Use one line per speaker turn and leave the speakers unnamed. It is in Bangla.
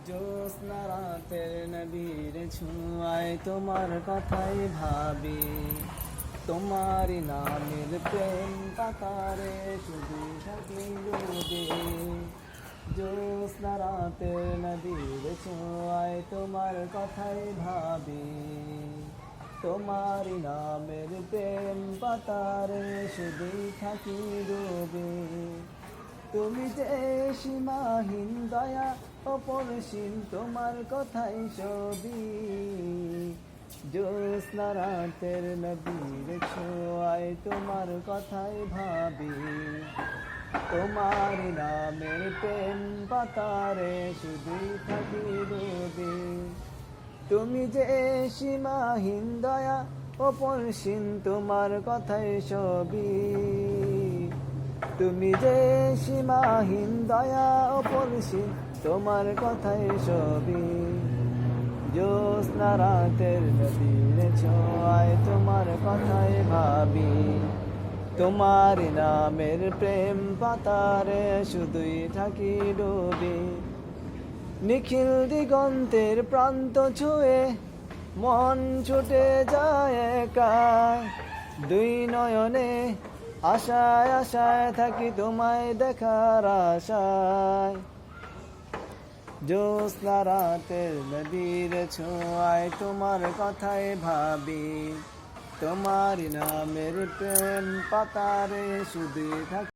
জ্যোৎস্না রাতের নবীর ছোঁয়ায় তোমার কথাই ভাবি, তোমারই নামের প্রেম পাতারে শুধু থাকি ডুবে। জ্যোৎস্না রাতের নবীর ছোঁয়ায় তোমার কথাই ভাবি, তোমারই নামের প্রেম পাতারে শুধু থাকি ডুবে। তুমি যে সীমাহীন দয়া অপরসীম তোমার কথাই সবই। জ্যোৎস্না রাতের নবীর ছোঁয়ায় তোমার কথাই ভাবি, তোমার নামের প্রেম পাতারে শুধুই থাকি ডুবে। তুমি যে সীমাহীন দয়া অপরসীম তোমার কথাই সবই। তুমি যে সীমাহীন দয়া অপরসীম তোমার কথাই সবই। জ্যোৎস্না রাতের নদীর ছোঁয়ায় তোমার কথাই ভাবি, তোমার নামের প্রেম পাতারে শুধুই থাকি ডুবে। নিখিল দিগন্তের প্রান্ত ছুঁয়ে মন ছুটে যায় একাই, দুই নয়নে আশায় আশায় থাকি তোমায় দেখার আশায়। জ্যোৎস্না রাতের নদীর ছোঁয়ায় তোমার কথাই ভাবি, তোমার নামের প্রেম পাতারে শুধু থাকি।